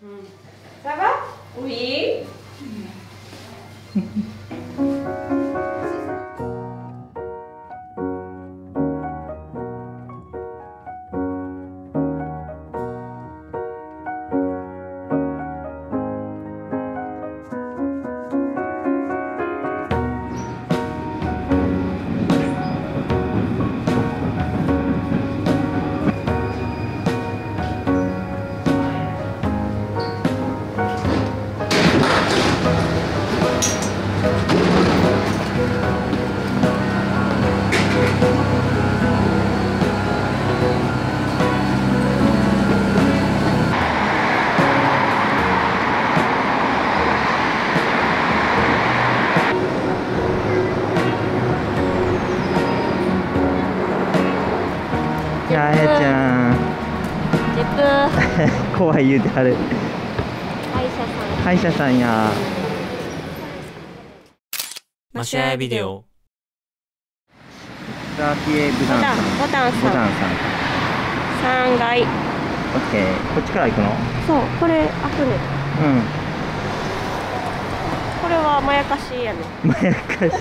Ça va? Oui.やあやちゃん怖い言うてはる。歯医者さんや。マシュアヤビデオ。サーティエブダンさん。ボタンボタンさん。3階。オッケー。こっちから行くの？そう、これ開くね。うん。これはまやかしやね。まやかし。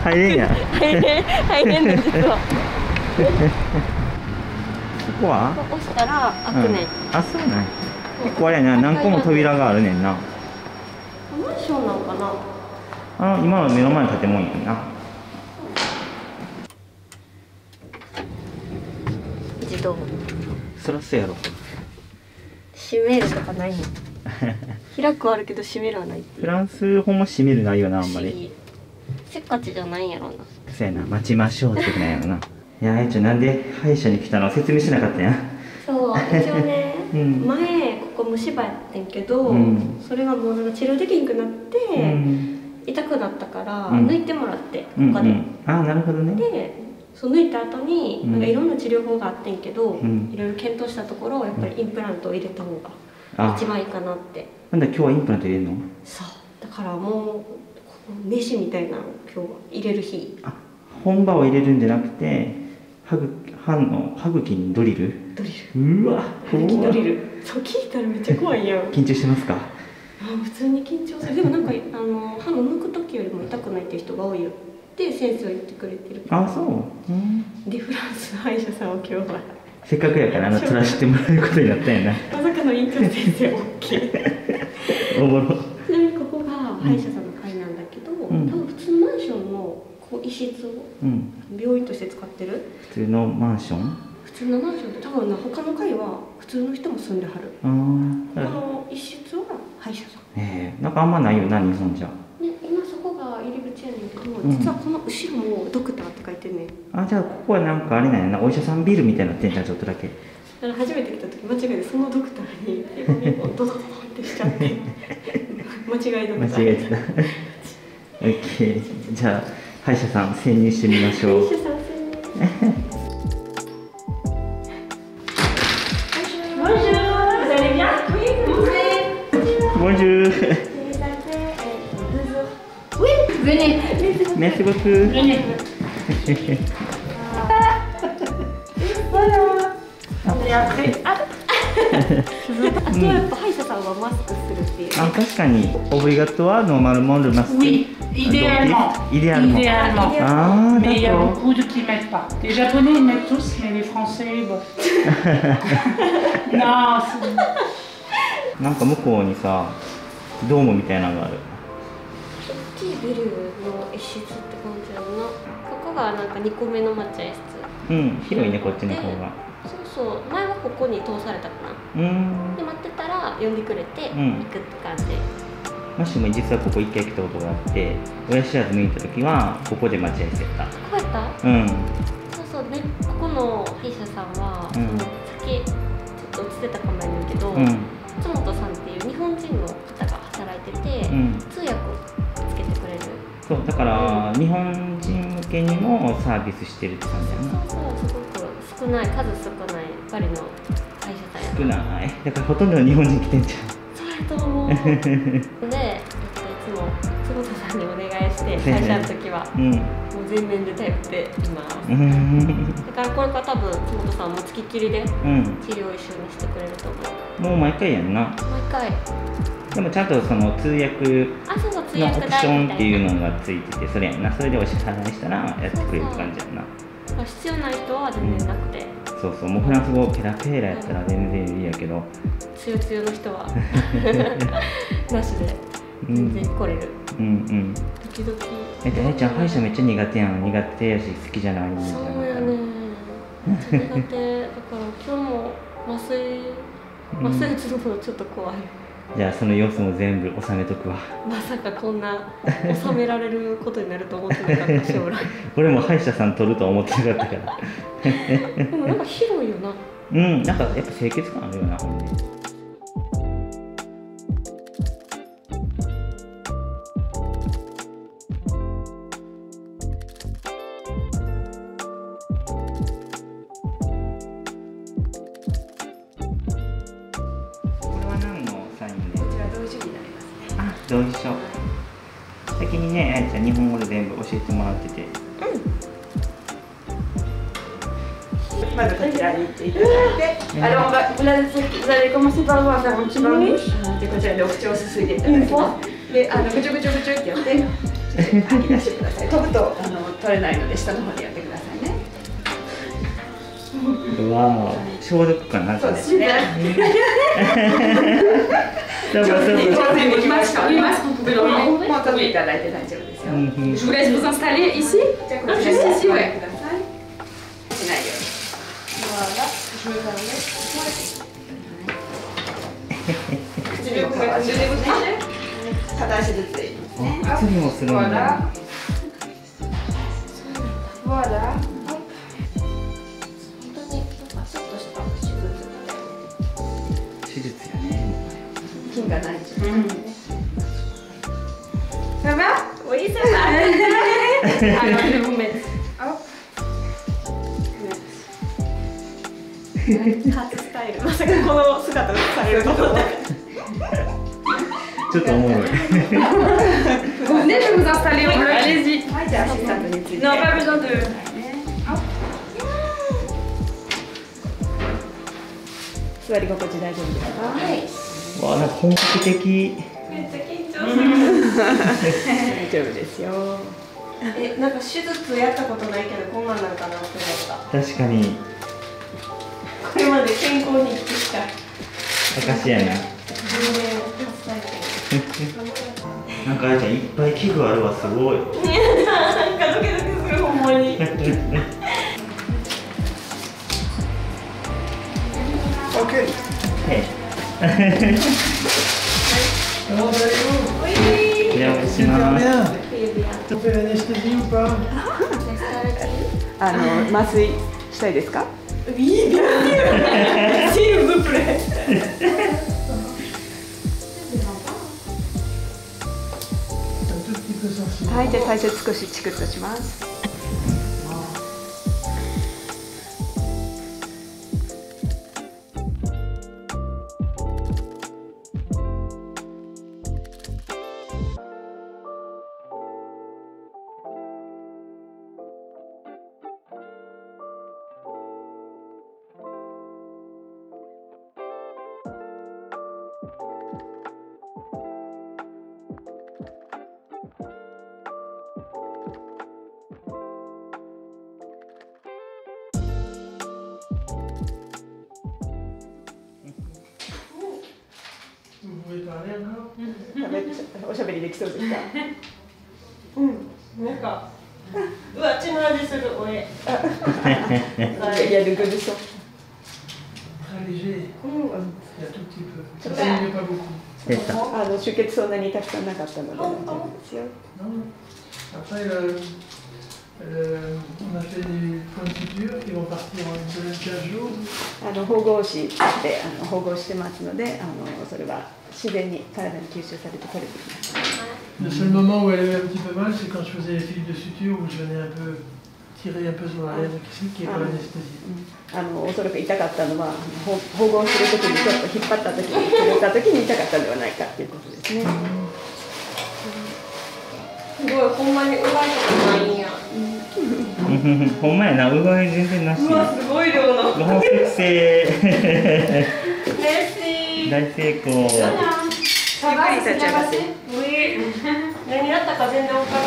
入れんや。入れんねん実は。ここは？押したら開くね。あ、そうなん。結構あれやな、何個も扉があるねんな。マンションなんかな。今の目の前の建物やんな。自動。そらそうやろ。閉めるとかないの。開くはあるけど閉めるはないっていう。フランス語も閉めるないよな、あんまり。せっかちじゃないんやろな。そうやな、待ちましょうってことなんやろな。いや、あいちゃんなんで歯医者に来たの説明しなかったやん。そう、一応ね、うん前ここ虫歯やってんけど、うん、それがもうなんか治療できんくなって、うん、痛くなったから、うん抜いてもらってうん、他で、ああ、なるほどね。でそう抜いた後に、なんかいろんな治療法があってんけど、んいろいろ検討したところやっぱりインプラントを入れた方が一番いいかなって。なんだ今日はインプラント入れるの？そうだからもうこのネジみたいなのを今日は入れる日。あ、本歯を入れるんじゃなくて歯茎にドリル？ドリル。うわ、ドリル。そう聞いたらめっちゃ怖いやん。緊張してますか？普通に緊張する。でもなんか歯の抜く時よりも痛くないっていう人が多いよって先生は言ってくれてる。あ、そう。でフランスの歯医者さんを今日はせっかくやから取らせてもらえることになったんやな。まさかの院長先生 OK。おもろ。ちなみにここが歯医者さんの階なんだけど、多分普通のマンションのこう一室を病院として使ってる。普通のマンション？普通のマンションって多分他の階は普通の人も住んではる。この一室は歯医者さん。なんかあんまないよな、日本じゃ。ね、今そこが入り口やねんけど、実はこの後ろもドクターって書いてんねん。あ、じゃあここはなんかあれなんやな、お医者さんビルみたいになってんじゃん、ちょっとだけ。だから初めて来た時間違えてそのドクターにドドドドってしちゃって間違いドクター。間違えてた。オッケー。じゃあ歯医者さん潜入してみましょう。歯医者さん潜入。Bonjour. Oui, venez. Merci beaucoup. Venez. Voilà. Et après, ah. あとやっぱ歯医者さんはマスクするっていう。あ、確かにオブリガトはノーマルモンルマスク。Oui, idéalement. Idéalement. Ah, Mais il y a d'accord. beaucoup de qui mettent pas. Les Japonais ils mettent tous, mais les Français, bof. Non, c'est... なんか向こうにさ、ドームみたいなのがある。大きいビルの一室って感じやな。ここがなんか2個目の待合室。うん、広いね、こっちの方が。そうそう、前はここに通されたかな。で待ってたら呼んでくれて行くって感じ。もしも実はここ一回来たことがあって、親知らず抜いた時はここで待ち合わせた。ここやった？そうそうね、ここの歯医者さんは、さっきちょっと落ちてたかもやねんけど、松本さんっていう日本人の方が働いてて、通訳をつけてくれる。そうだから、日本人向けにもサービスしてるって感じだな。そうそう、すごく数少ないパリの歯医者さんや。少ない。だからほとんどの日本人来てんじそうやと思う。で、いつも坪田さんにお願いして、最初の時は、もう全面で頼っています。だからこれから多分木本さんもつきっきりで治療を一緒にしてくれると思う。もう毎回やんな。毎回。でもちゃんとその通訳のオプションっていうのがついてて、それやんな。それでお支払いしたらやってくれる感じやんな。必要な人は全然なくて、そうそう、もうフランス語ペラペラやったら全然いいやけど、つよつよの人はなしで全然来れる。時々大ちゃん歯医者めっちゃ苦手やん。苦手やし好きじゃないみたいな。そうやね、めっちゃ苦手だから今日も麻酔打つのちょっと怖い。じゃあその様子も全部収めとくわ。まさかこんな収められることになると思ってなかった将来。俺も歯医者さん取るとは思ってなかったから。でもなんか広いよな。なんかやっぱ清潔感あるよな、ほんで。同意書。先にね、あやちゃん日本語で全部教えてもらってて。まずこちらに行っていただいて、vous allez commencer par avoir faire un petit bouche。でこちらでお口をすすいでいただきます。で、ぐちょぐちょぐちょってやって吐き出してください。飛ぶと取れないので下の方でやってくださいね。わあ、消毒かな。そうですね。そうそうそう。もう飛んでいただいて大丈夫ですよ。Je vous laisse vous installer ici. Juste ici, ouais. しないように。口にも片足ずつでいいですね。靴にもするんだ。手術やね。菌がない状態でね。Ça va? Oui, ça va. Alors, je vais vous mettre. Hop. 初スタイル。まさかこの姿をされると思った。ちょっとおもろい。Vous venez de vous installer en bloc. Allez-y. はい、じゃあアシスタントについて。Non, pas besoin de. 座り心地大丈夫ですか？はい。わあ、なんか本格的。めっちゃ緊張する。大丈夫ですよ。なんか手術やったことないけどこんなんなんかなって思った。確かに。これまで健康に生きてきた。証やな。全然初体験。なんかあやちゃんいっぱい器具あるわ、すごい。なんかドキドキする、ほんまに。Okay. Hey. Alors, allez-vous? Oui. Bien, Super bien. Très bien. On fait l'anesthésie ou pas? 麻酔したいですか？ Oui, bien sûr. S'il vous plaît. はい、じゃあ最初少しチクッとします。おしゃべりできそうですか？なんか、うわ、血の味する、俺。いや、ルグでしょ。Très léger. Il y a tout petit peu. Ça saigne pas beaucoup. 出血そんなにたくさんなかったので大丈夫ですよ。Après, on a fait des points de suture qui vont partir en une semaine, 15 jours. 縫合紙で縫合してますので、それは自然に体に吸収されて取れてきます。Le seul moment où elle avait un petit peu mal, c'est quand je faisais les fils de suture où je venais un peu tirer un peu sur la lèvre ici, qui est pas l'anesthésie. おそらく痛かったのは縫合するときにちょっと引っ張ったときに触れたときに痛かったんではないかということですね。すごい、ほんまにうがいとかないんや。ほんまやな、うがい全然なし。うわ、すごい量の。脳血性。大成功。ゆっくり立ち上がって。何やったか全然わから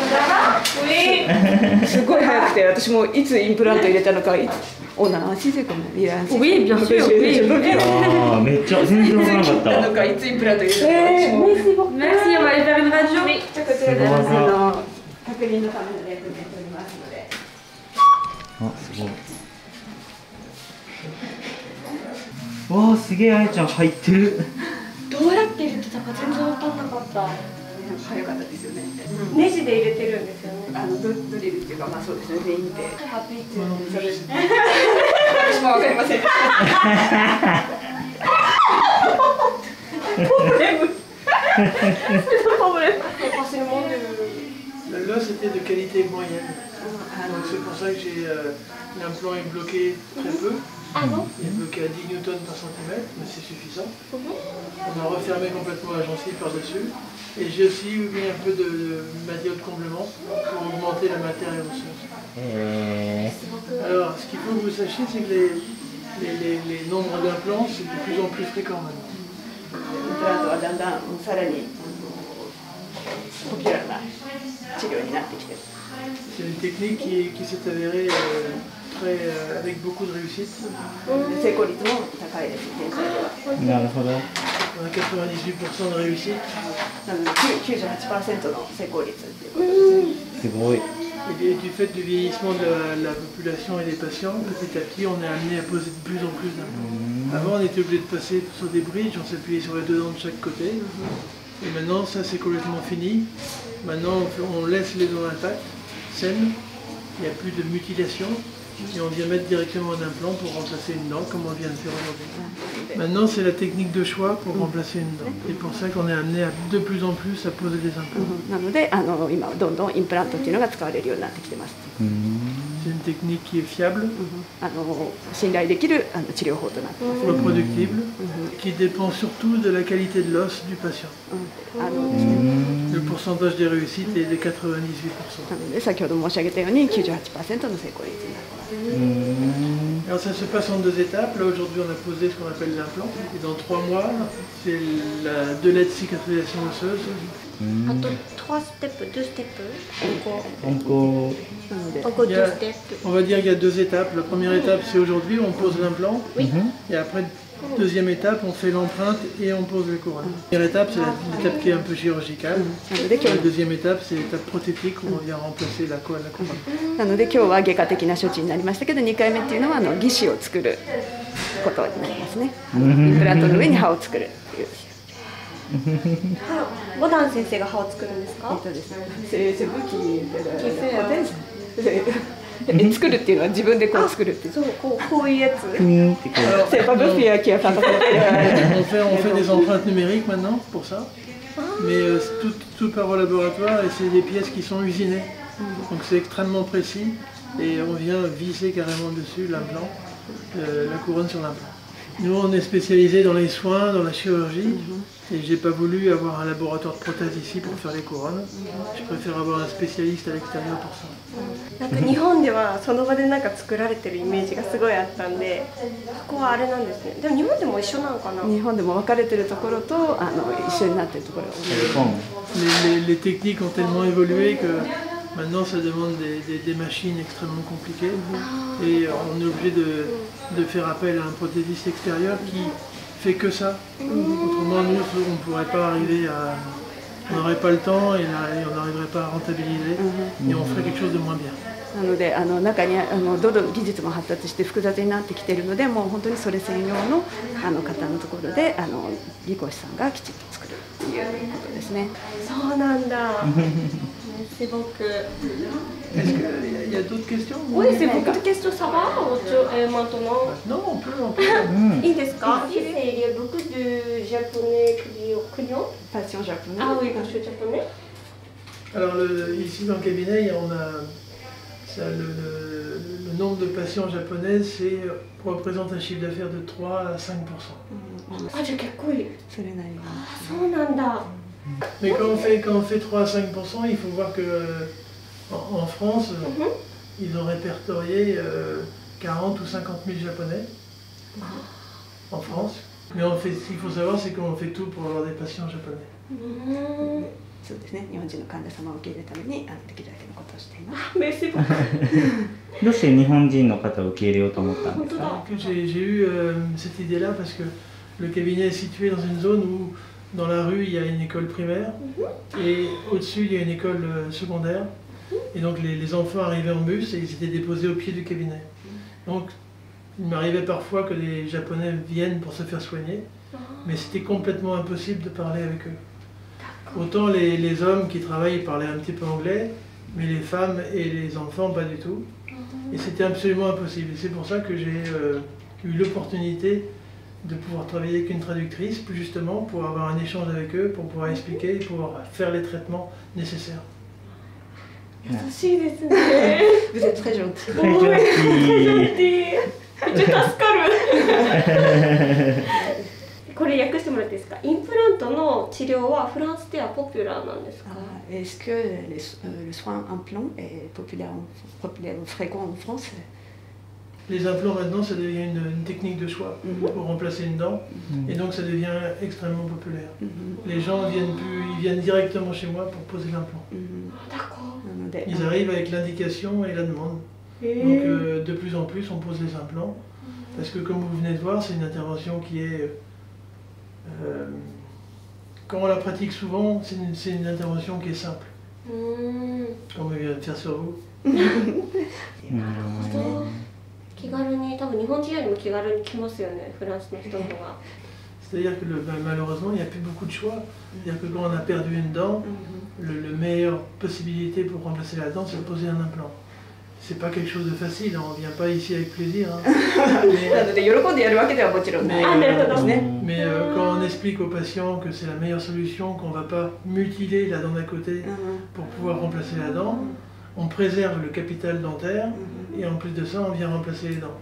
ない。すごい早くて、私もいつインプラント入れたのか、おなしでかもいらんし。Oui, bien sûr, oui. ああ、めっちゃ全然わからなかったわ。なんかいつインプラント入れたのか、私も。 Merci, on va aller faire une radio. じゃあこちらで確認のための役に立っておりますので。あ、すごい。わあ、すげえ、あやちゃん入ってる。どうやって入れてたか全然わかんなかった。早かったですよね。ネジで入れてるんですよね。ドリルっていうか、まあそうですね、全員で。私もわかりません。L'os était de qualité moyenne. Donc c'est pour ça que l'implant est bloqué très peu. Il est bloqué à 10 newtons par centimètre, mais c'est suffisant. On a refermé complètement la gencive par-dessus. Et j'ai aussi mis un peu de matière de comblement pour augmenter la matière osseuse. Alors, ce qu'il faut que vous sachiez, c'est que les nombres d'implants, c'est de plus en plus fréquent maintenant. C'est une technique qui s'est avérée avec beaucoup de réussite. On a 98% de réussite. Et du fait du vieillissement de la population et des patients, petit à petit, on est amené à poser de plus en plus d'implants. Avant, on était obligé de passer sur des bridges, on s'appuyait sur les deux dents de chaque côté. Et maintenant, ça c'est complètement fini. Maintenant, on laisse les dents intactes, saines, il n'y a plus de mutilation. Et on vient mettre directement un implant pour remplacer une dent, comme on vient de faire aujourd'hui. Maintenant, c'est la technique de choix pour remplacer une dent. C'est pour ça qu'on est amené de plus en plus à poser des implants. C'est une technique qui est fiable, reproductible, qui dépend surtout de la qualité de l'os du patient. Le pourcentage des réussites est de 98%. Alors ça se passe en deux étapes. Là aujourd'hui on a posé ce qu'on appelle l'implant. Et dans 3 mois, c'est la délai de cicatrisation osseuse. あと3ステップ、2ステップ。Encore On va dire qu'il y a 2 étapes. La première étape c'est aujourd'hui, on pose l'implant. Et après, deuxième étape, on fait l'empreinte et on pose les couronnes. La première étape, c'est l'étape qui est un peu chirurgicale. La deuxième étape, c'est l'étape prothétique où on vient remplacer la couronne. なので今日は外科的な処置になりましたけど、2回目っていうのは義歯を作ることになりますね。インプラントの上に歯を作るっていう。ボダン先生が歯を作るんですか？作るっていうのは自分でこう作るっていう。そう、こういうやつ。C'est pas Buffy qui a fait On fait des empreintes numériques maintenant pour ça. Mais tout part au laboratoire et c'est des pièces qui sont usinées. Donc c'est extrêmement précis et on vient visser carrément dessus l'implant, la couronne sur l'implant. Nous on est spécialisé dans les soins, dans la chirurgie et j'ai pas voulu avoir un laboratoire de prothèses ici pour faire les couronnes. Je préfère avoir un spécialiste à l'extérieur pour ça. なんか日本ではその場でなんか作られてるイメージがすごいあったんで、ここはあれなんですね。でも日本でも一緒なのかな？日本でも分かれてるところと一緒になってるところが多い。Les techniques ont tellement évolué que maintenant ça demande des machines extrêmement compliquées et on est obligé de faire appel à un prothésiste extérieur qui fait que ça. Autrement nous on ne pourrait pas arriver à... On n'aurait pas le temps et on n'arriverait pas à rentabiliser et on ferait quelque chose de moins bien. なので中にどんどん技術も発達して複雑になってきているので、もう本当にそれ専用の方のところで技工士さんがきちっと作るっていうことですね。そうなんだ。Merci beaucoup. Est-ce qu'il y a d'autres questions? Oui, c'est beaucoup de questions, ça va maintenant? Non, on peut. いいですか? Il y a beaucoup de japonais clients. Patients japonais. Ah oui, patients japonais. Alors ici dans le cabinet, on a le nombre de patients japonais, représente un chiffre d'affaires de 3 à 5%. あ、じゃあ結構いい。それなりに。そうなんだ。Mais quand on fait 3 à 5%, il faut voir que en France, ils ont répertorié 40 ou 50 000 Japonais en France. Mais ce qu'il faut savoir, c'est qu'on fait tout pour avoir des patients japonais. そうですね、日本人の患者様を受け入れるためにできるだけのことをしています。どうして日本人の方を受け入れようと思ったんですか？ J'ai eu cette idée-là parce que le cabinet est situé dans une zone où, dans la rue, il y a une école primaire et au-dessus, il y a une école secondaire. Et donc les enfants arrivaient en bus et ils étaient déposés au pied du cabinet. Donc il m'arrivait parfois que les Japonais viennent pour se faire soigner, mais c'était complètement impossible de parler avec eux. Autant les hommes qui travaillent parlaient un petit peu anglais, mais les femmes et les enfants pas du tout. Et c'était absolument impossible. Et c'est pour ça que j'ai eu l'opportunité de pouvoir travailler avec une traductrice, plus justement, pour avoir un échange avec eux, pour pouvoir expliquer, pour pouvoir faire les traitements nécessaires. Vous êtes très gentil. Très gentil. これ訳してもらっていいですか？インプラントの治療はフランスではポピュラーなんですか？ Est-ce que le soin implant est populaire, fréquent en France? Les implants maintenant, ça devient une technique de choix pour remplacer une dent, et donc ça devient extrêmement populaire. Les gens ils viennent directement chez moi pour poser l'implant. Ils arrivent avec l'indication et la demande. Donc de plus en plus, on pose les implants, parce que comme vous venez de voir, c'est une intervention qui est... quand on la pratique souvent, c'est une intervention qui est simple. Comme on vient de faire sur vous. 気軽に、多分日本人よりも気軽に来ますよね、フランスの人の方が。 C'est-à-dire que malheureusement, il n'y a plus beaucoup de choix. C'est-à-dire que quand on a perdu une dent, la meilleure possibilité pour remplacer la dent, c'est de poser un implant. C'est pas quelque chose de facile, on ne vient pas ici avec plaisir. Mais quand on explique aux patients que c'est la meilleure solution, qu'on ne va pas mutiler la dent d'à côté pour pouvoir remplacer la dent, on préserve le capital dentaire et en plus de ça, on vient remplacer les dents.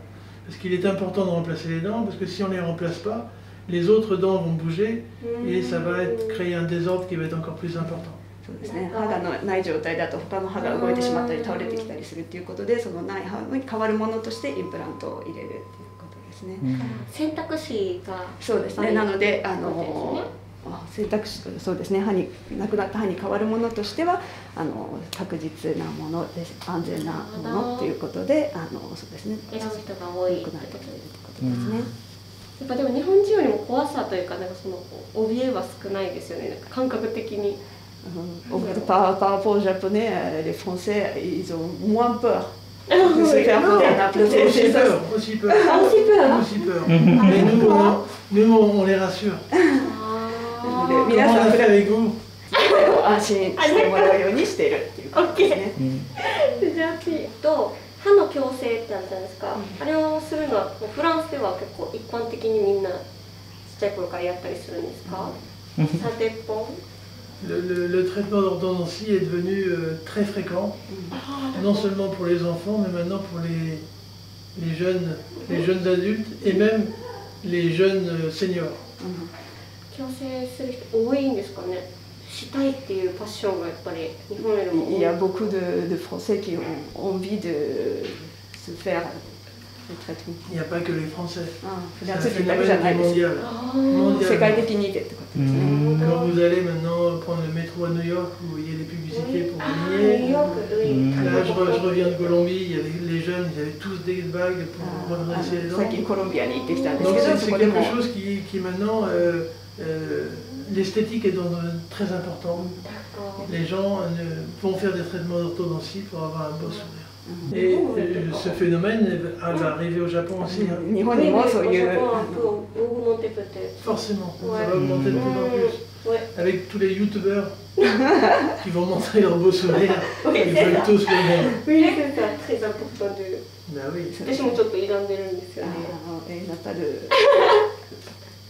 Parce qu'il est important de remplacer les dents, parce que si on ne les remplace pas, les autres dents vont bouger et ça va créer un désordre qui va être encore plus important. そうですね、歯がない状態だと他の歯が動いてしまったり倒れてきたりするということで、そのない歯に代わるものとしてインプラントを入れるということですね。選択肢がそうですね。なので選択肢、そうですね、なくなった歯に代わるものとしては確実なもので安全なものということでそうですね。選ぶ人が多いということですね。やっぱでも日本人よりも怖さというか、なんかその怯えは少ないですよね。なんか感覚的に。Par rapport aux Japonais, les Français, ils ont moins peur de se faire poser un implant. Aussi peur. Mais nous, on les rassure. Comment on a fait avec vous? 安心してもらうようにしているっていうことですね。じゃあと歯の矯正ってあるじゃないですか。あれをするのはフランスでは結構一般的にみんなちっちゃい頃からやったりするんですか？サテポン。Le traitement d'orthodontie est devenu très fréquent, non seulement pour les enfants, mais maintenant pour les jeunes adultes et même les jeunes seniors. 矯正する人多いんですかね。したいっていうパッションがやっぱり日本よりも多い。Il y a beaucoup de Français qui ont envie de se faire le traitement. Il n'y a pas que les Français. C'est un phénomène mondial. 世界的にってことですね。Quand vous allez maintenant prendre le métro à New York où il y a des publicités pour aligner, là je reviens de Colombie, il y avait les jeunes, ils avaient tous des bagues pour redresser les dents. Donc c'est quelque chose qui maintenant, l'esthétique est très important. Les gens vont faire des traitements d'orthodontie pour avoir un beau sourire. Et ce phénomène va arriver au Japon aussi. Forcément, ça va augmenter de plus en plus. Avec tous les youtubeurs qui vont montrer leur beau sourire, ils veulent tous le voir. Oui, c'est ça, très important de... Ben oui. 私もちょっと選んでるんですよね。Elle n'a pas de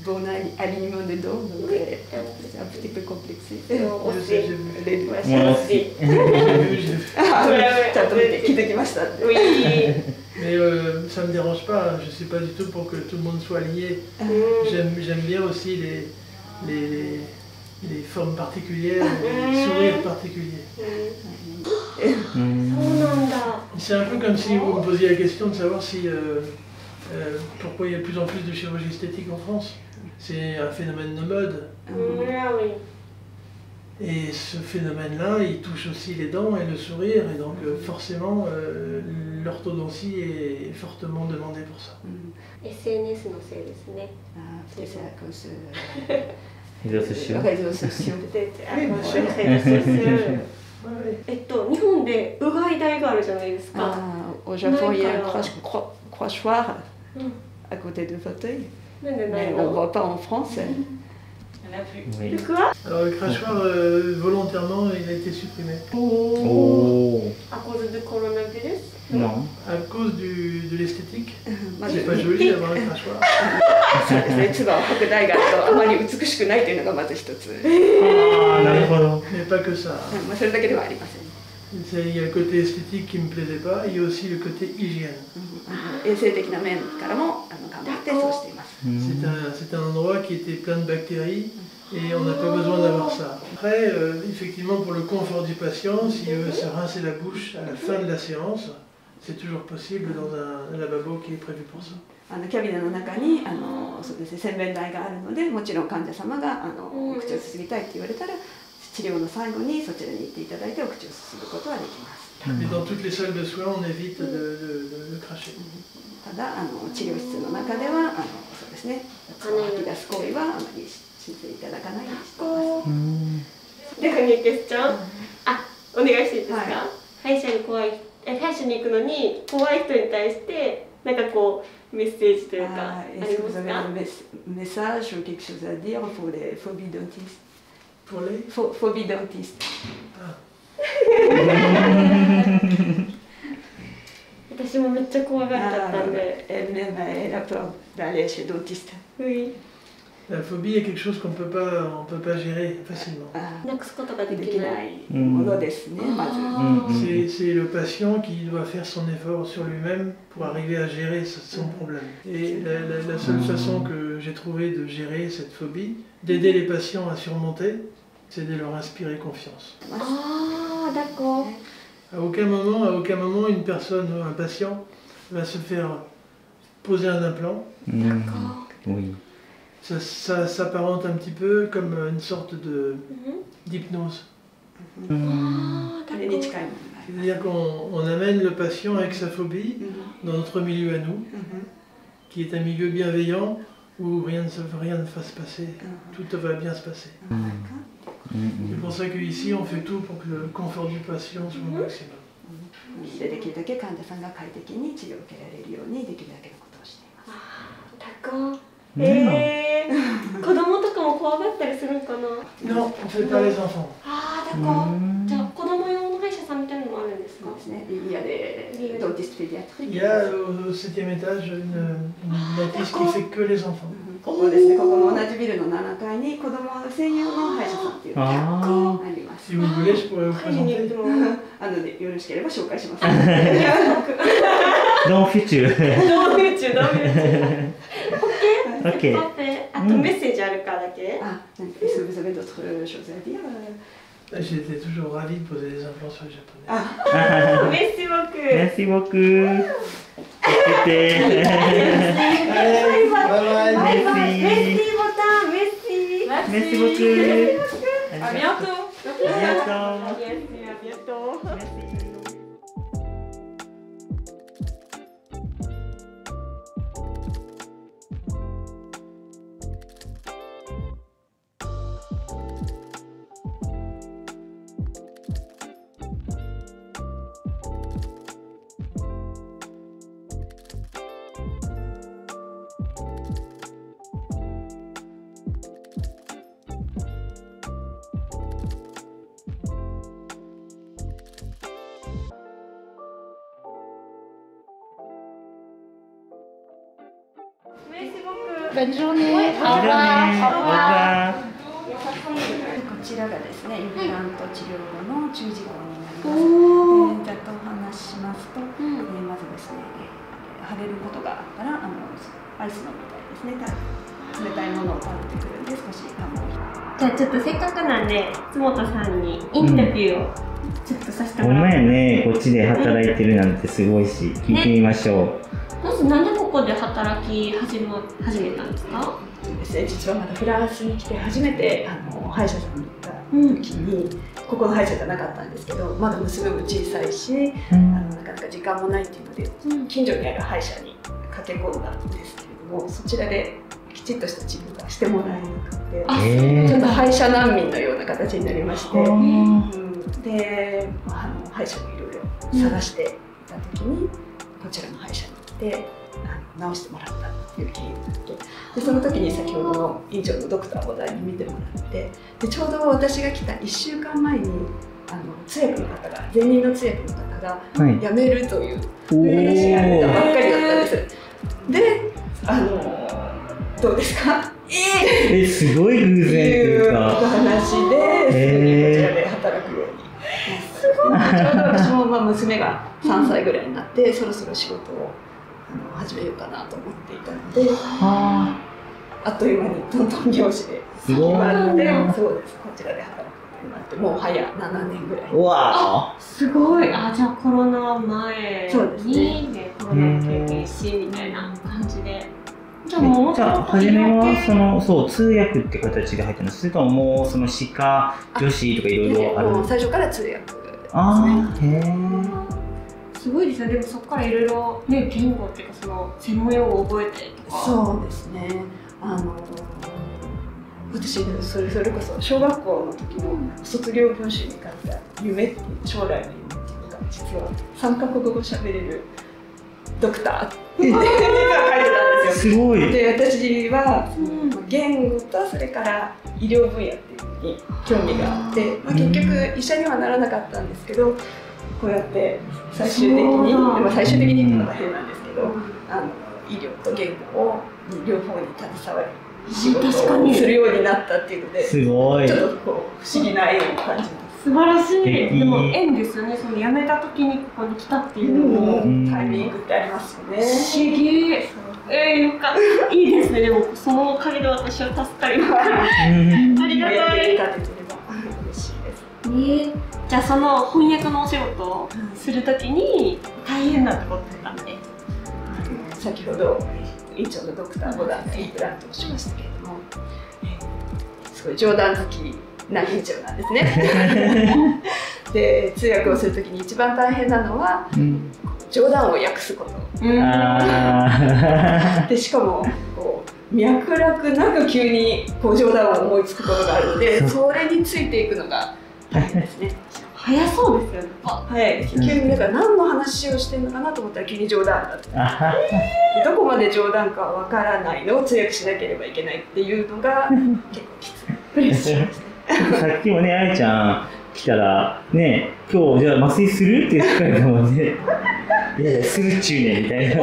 bon alignement de dents, donc c'est un petit peu complexé. Je sais, j'ai vu. Moi aussi. Mais ça ne me dérange pas, je ne suis pas du tout pour que tout le monde soit lié. J'aime bien aussi les formes particulières, des sourires particuliers. C'est un peu comme si vous me posiez la question de savoir si pourquoi il y a de plus en plus de chirurgie esthétique en France. C'est un phénomène de mode. Et ce phénomène-là, il touche aussi les dents et le sourire, et donc forcément, l'orthodontie est fortement demandée pour ça. SNS のせいですね。réseaux sociaux. 日本でうがい台があるじゃないですか。Au Japon, il y a un crachoir à côté du fauteuil. Mais on ne voit pas en France. Oui. Alors le crachoir, volontairement, il a été supprimé. À cause du coronavirus? Non. À cause de l'esthétique. C'est pas joli d'avoir un crachoir. そうですね、唾を吐く台があまり美しくないというのがまず一つ。なるほど。 Mais pas que ça. まあそれだけではありません。 Il y a le côté esthétique qui ne me plaisait pas, il y a aussi le côté hygiène. 衛生的な面からも頑張ってそうしています。C'est un endroit qui était plein de bactéries et on n'a pas besoin d'avoir ça. Après, effectivement, pour le confort du patient, s'il veut se rincer la bouche à la fin de la séance, c'est toujours possible dans un lavabo qui est prévu pour ça. キャビネの中にそうですね、洗面台があるので、もちろん患者様がお口をすすぎたいって言われたら、治療の最後にそちらに行っていただいてお口をすすぐことはできます。 Mais dans toutes les salles de soins, on évite de cracher. ただ治療室の中ではそうですね、吐き出す行為はあまりしていただかないようにしています。ではね、ケスちゃん、お願いしていいですか？歯医者に行くのに怖い人に対してなんかこうメッセージというかありますか？ Est-ce que vous avez un message ou quelque chose à dire pour les phobies dentistes? Pour les phobies dentistes. 私もめっちゃ怖がっちゃったんで。Elle-même, elle a peur d'aller chez le dentiste. Oui. La phobie est quelque chose qu'on peut pas gérer facilement. なくすことがでできなきないいものですね、まず。 C'est le patient qui doit faire son effort sur lui-même pour arriver à gérer son problème. Et la seule façon que j'ai trouvé de gérer cette phobie, d'aider les patients à surmonter, c'est de leur inspirer confiance. D'accord. À aucun moment, une personne ou un patient va se faire poser un implant. D'accord. Oui. Ça s'apparente un petit peu comme une sorte d'hypnose. C'est-à-dire qu'on amène le patient avec sa phobie dans notre milieu à nous, qui est un milieu bienveillant où rien ne va se passer, tout va bien se passer. C'est pour ça qu'ici on fait tout pour que le confort du patient soit au maximum. できるだけ患者さんが快適に治療を受けられるようにできるだけのことをしています。子供とかも怖がったりするんかな？ Non, on fait pas les enfants. d'accord. じゃあ子供用の歯医者さんみたいなのもあるんですか？そうですね。Il y a des dentistes pédiatriques. Il y a au 7e étage une dentiste qui fait que les enfants. ここですね。ここの同じビルの7階に子供専用の歯医者さんっていうのがあります。 Si vous voulez, je pourrais vous présenter. よろしければ紹介します。Dans le futur. Dans le futur. Ok. Parfait. あとメッセージあるかだけ？ Est-ce que vous avez d'autres choses à dire? J'étais toujours ravi de poser des implants sur les Japonais. Merci beaucoup. Merci beaucoup. C'était. Allez, bye bye. Merci. Merci Botan. Merci. Merci beaucoup. À bientôt. À bientôt. Merci, à bientôt. Merci. Bonne journée. Bonne journée. Au revoir. こちらがですね、インプラント治療後の注意事項になります。ざっとお話ししますと、まずですね、腫れることがあったらアイス飲みたいですね。冷たいものを食べてくるんで少しじゃあちょっとせっかくなんで津本さんにインタビューをちょっとさせてもらって。ごめんね、こっちで働いてるなんてすごいし、聞いてみましょう。まずなんでここで働き始めたんですか？実はまだフランスに来て初めて歯医者さんに行った時に、ここの歯医者じゃなかったんですけど、まだ娘も小さいし、なかなか時間もないっていうので、近所にある歯医者に駆け込んだんですけれども、そちらできちっとした治療がしてもらえなくて、ちょっと歯医者難民のような形になりまして、で歯医者にいろいろ探していた時に、こちらの歯医者に来て治してもらったっていう経緯があって、でその時に先ほどの院長のドクターボダンに見てもらって、でちょうど私が来た1週間前に通訳の方が、前任の通訳の方が辞めるという話が出たばっかりだったんです。でどうですか？すごい偶然というか話で、こちらで働くように。ちょうど私も娘が3歳ぐらいになって、そろそろ仕事を始めようかなと思っていたので、あっという間にどんどん業種で決まって、そうです、こちらで働くことになって、もう早7年ぐらい。わー、すごい。じゃあコロナ前にコロナを経験しみたいな感じで。じゃあ初めはそう通訳って形で入ったの？それとももうその歯科助手とかいろいろある？もう最初から通訳ですね。すごいですよ。でもそこからいろいろね、言語っていうかその専門用語を覚えてとか。そうですね。私それこそ小学校の時の卒業文集に書いた夢っていう、将来の夢っていうのが実は3カ国語喋れるドクターって実は書いてたんですよ。すごい。で私は言語とそれから医療分野っていうのに興味があって、結局医者にはならなかったんですけど、こうやって最終的にっていうのが変なんですけど、医療と言語を両方に携わり仕事をするようになったっていうので、すごい。ちょっとこう不思議な縁を感じます。素晴らしい。でも縁ですよね。その辞めた時にここに来たっていうのもタイミングってありますよね。不思議。よかった。いいですね。でもそのおかげで私は助かります。ありがたい。嬉しいです。じゃあその翻訳のお仕事をするときに大変なところってあって、先ほど院長のドクターボダンがインプラントをしましたけれども、すごい冗談好きな院長なんですね。で通訳をするときに一番大変なのは、冗談を訳すこと。でしかもこう脈絡なく急にこう冗談を思いつくことがあるので、それについていくのが大変ですね。早そうですよね。早いです。急にだから何の話をしてるのかなと思ったら急に冗談だった。どこまで冗談かわからないのを通訳しなければいけないっていうのが結構きつい。プレッシャーですね。さっきもね、あいちゃん来たらね、今日じゃあ麻酔するって言ってたもんね。いやするっちゅうねみたい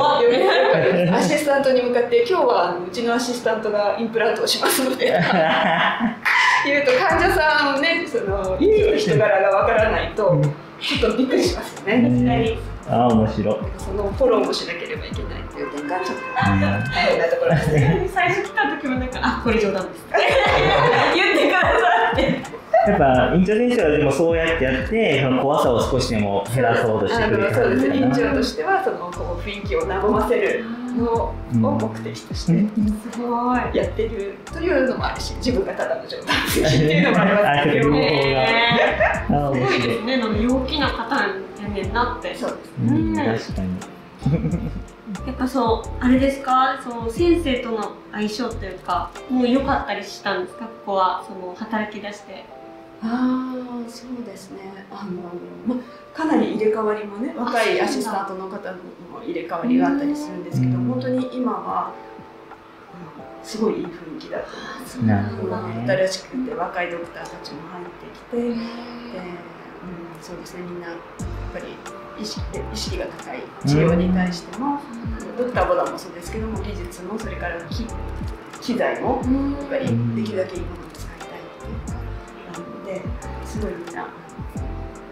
な。アシスタントに向かって今日はうちのアシスタントがインプラントをしますので言うと患者さんをね、その人柄がわからないとちょっとびっくりしますよね。面白い。そのフォローもしなければいけないっていう点がちょっと大変なところですね。最初来た時もなんかこれ冗談です言ってくださって。やっぱ院長先生はでもそうやってやってその怖さを少しでも減らそうとしてくれた。そうです。院長としてはそのこう雰囲気を和ませるのを目的としてすごいやってるというのもあるし、自分がただの冗談っていうのもありますけど。すごいですね。陽気な方やねんなって。そうです。確かに。やっぱそうあれですか、その先生との相性というかもう良かったりしたんですか、ここはその働き出して。そうですね。かなり入れ替わりもね、若いアシスタントの方の入れ替わりがあったりするんですけど、本当に今はすごいいい雰囲気だと思います。新しくて若いドクターたちも入ってきて、そうですね、みんなやっぱり意識が高い治療に対しても、ドクターボダンもそうですけども、技術もそれから機材もやっぱりできるだけいいものを使いたいっていうか、なのですごいみんな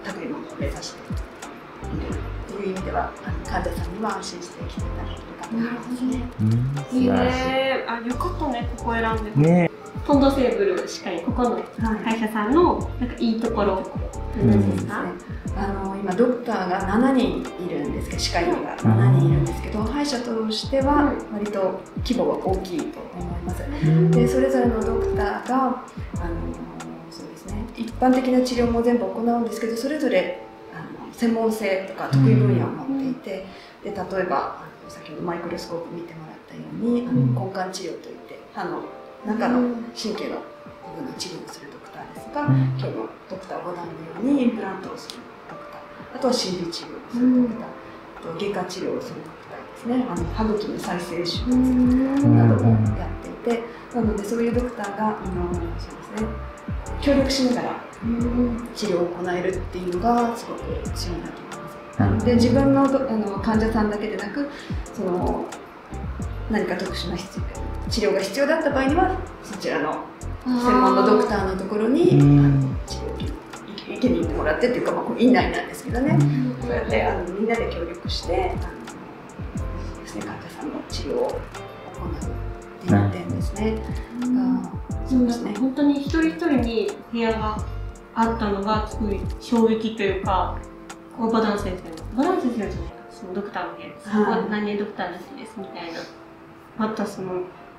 高いものを目指してっていう意味では患者さんには安心して来ていただけるかと思いますね。あ、よかったね、ここ選んで。ね。トンドセーブルしかりここの会社さんのなんかいいところなんですか？今ドクターが7人いるんですけど、歯科医が7人いるんですけど、歯医者としては割と規模が大きいと思います。で、それぞれのドクターがそうですね、一般的な治療も全部行うんですけど、それぞれ専門性とか得意分野を持っていて、で例えば先ほどマイクロスコープ見てもらったように根幹治療といって歯の中の神経の部分の治療をするドクターですが、今日のドクター5段のようにインプラントをするドクター、あとは心理治療をするドクター、あと外科治療をするドクターですね、歯茎の再生手術などもやっていて、なのでそういうドクターがそうですね、協力しながら治療を行えるっていうのがすごく強いなと思います。で、自分の患者さんだけでなく、何か特殊な治療が必要だった場合にはそちらの専門のドクターのところに治療を受けに行ってもらってっていうか、院内なんですけどね、そうやってみんなで協力して患者さんの治療を行うっていう点ですね。そうですね、本当に一人一人に部屋があったのがすごい衝撃というか、バダン先生のじゃないか、そのドクターの部屋、何年ドクターの人ですみたいな、また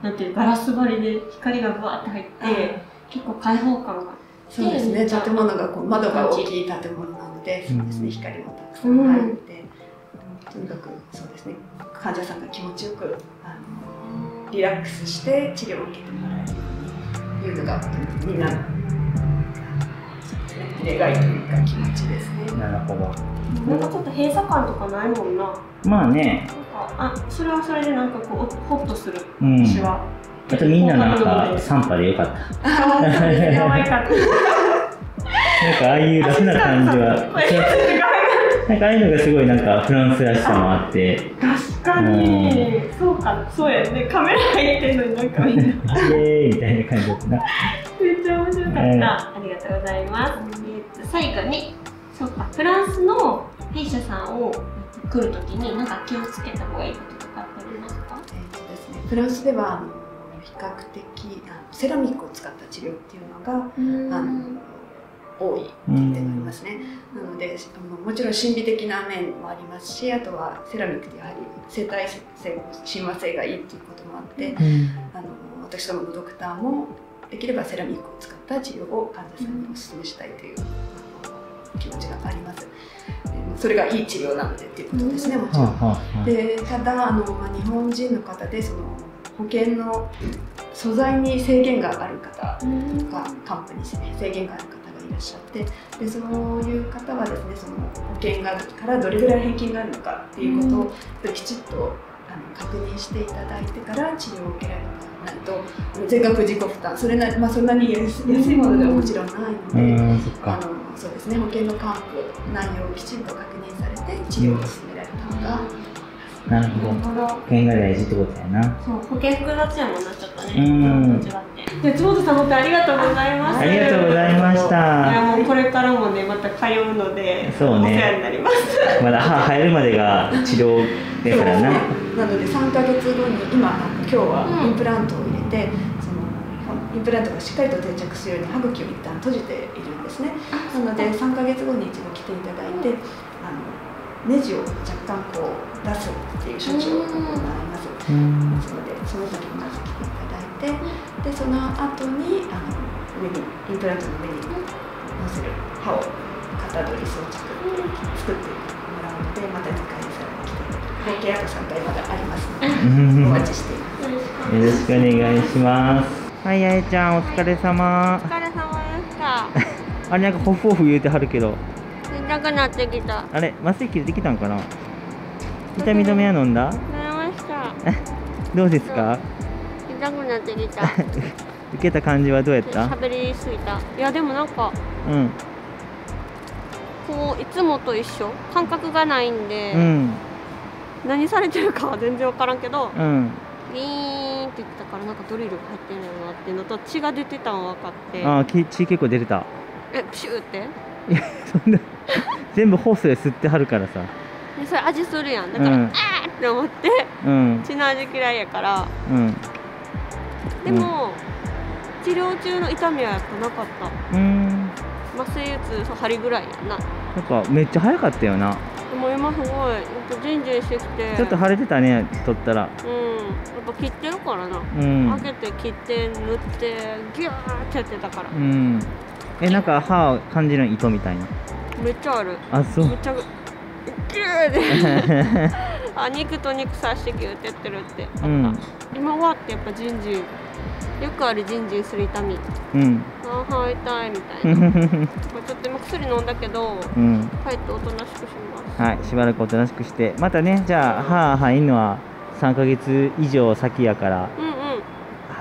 なんていうガラス張りで光がバーって入って、結構開放感が。そうですね、建物が窓が大きい建物なので、そうですね、光もたくさん入って、とにかくそうですね、患者さんが気持ちよくリラックスして治療を受けてもらえるようにいうのがみんなの願いというか気持ちですね。なるほど。なんかちょっと閉鎖感とかないもんな。まあね。なんかそれはそれでなんかこうホッとする。私は。あとみんななんか散歩でよかった。そうですね、可愛かった。なんかああいうラフな感じは。なんかああいうのがすごいなんかフランスらしさもあって。確かに。そうか、そうやね。カメラ入ってんのになんかみんな。イエーイみたいな感じだったな。めっちゃ面白かった。ありがとうございます。最後に、そうか、フランスの歯医者さんを来るときに何か気をつけた方がいいこととかありますか？ですね、フランスでは比較的セラミックを使った治療っていうのが多いっていう点がありますね。なのでもちろん心理的な面もありますし、あとはセラミックでやはり生態性、親和性がいいっていうこともあって、私どものドクターもできればセラミックを使った治療を患者さんにお勧めしたいという気持ちがあります。それがいい治療なのでっていうことですね、もちろん。で、ただ日本人の方で保険の素材に制限がある方が患部に制限がある方がいらっしゃって、でそういう方はですね、保険からどれぐらい返金があるのかっていうことをきちっと確認していただいてから治療を受けられないと、全額自己負担、そんなに安いものではもちろんないので、そうですね、保険の還付内容をきちんと確認されて治療を進められた方が。なるほど。保険が大事ってことやな。そう、保険複雑やもんなっちゃったね。で、坪田さん、本当ありがとうございます。ありがとうございました。いや、もうこれからもね、また通うので、そうね、お世話になります。まだ歯生えるまでが治療だからな。なので3ヶ月後に今日はインプラントを入れて、インプラントがしっかりと定着するように歯茎を一旦閉じているんですね。なので3ヶ月後に一度来ていただいて、ネジを若干こう出すっていう処置を行います。ですので、その時にまず来ていただいて、でその後にインプラントの上に乗せる歯を型取り装着作ってもらうので、また2回さらに来ていただく。合計あと3回まだありますので、お待ちしています。よろしくお願いします。はい、あえちゃんお疲れ様。お疲れ様でした。あれなんかホフホフ言うてはるけど。痛くなってきた。あれ麻酔切れてきたんかな。痛み止めは飲んだ？飲みました。どうですか？痛くなってきた。受けた感じはどうやった？喋りすぎた。いやでもなんか、こういつもと一緒、感覚がないんで、何されてるかは全然分からんけど、ビーンって言ってたから、なんかドリルが入ってんのよなっていうのと、血が出てたの分かって。ああ、血結構出てた。プシューって？いや、全部ホースで吸ってはるからさ。でそれ味するやんだから、あーって思って血の味嫌いやから、でも、治療中の痛みはやっぱなかった。麻酔打つ針ぐらいやな。なんかめっちゃ早かったよな。でも今すごいやっぱジンジンしてきてちょっと腫れてたね、取ったら。やっぱ切ってるからな。開けて切って塗ってギューってやってたから。なんか歯感じる糸みたいな。めっちゃある。あ、そう。めっちゃギューであ、肉と肉刺してギューってやってるって。今終わってやっぱジンジン、よくあるジンジンする痛み。あー、歯痛いみたいな。ちょっと今薬飲んだけど、帰っておとなしくします。はい、しばらくおとなしくして、またね、じゃあ歯入んのは3ヶ月以上先やから、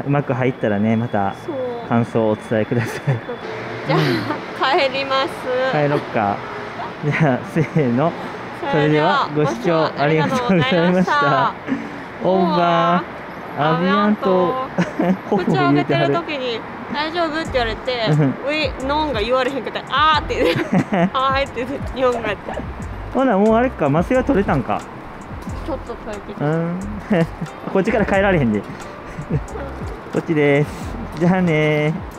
うまく入ったらね、また感想をお伝えください。じゃあ帰ります。帰ろっか。じゃあせーの。それではご視聴ありがとうございました。オーバーアビアント。口を開けてる時に大丈夫って言われて、ウィノンが言われへんくて、あーって言って、あーって言って日本語やった。ほなもうあれか、麻酔は取れたんか。ちょっと取れてきた。こっちから帰られへんで。こっちです。じゃあねー。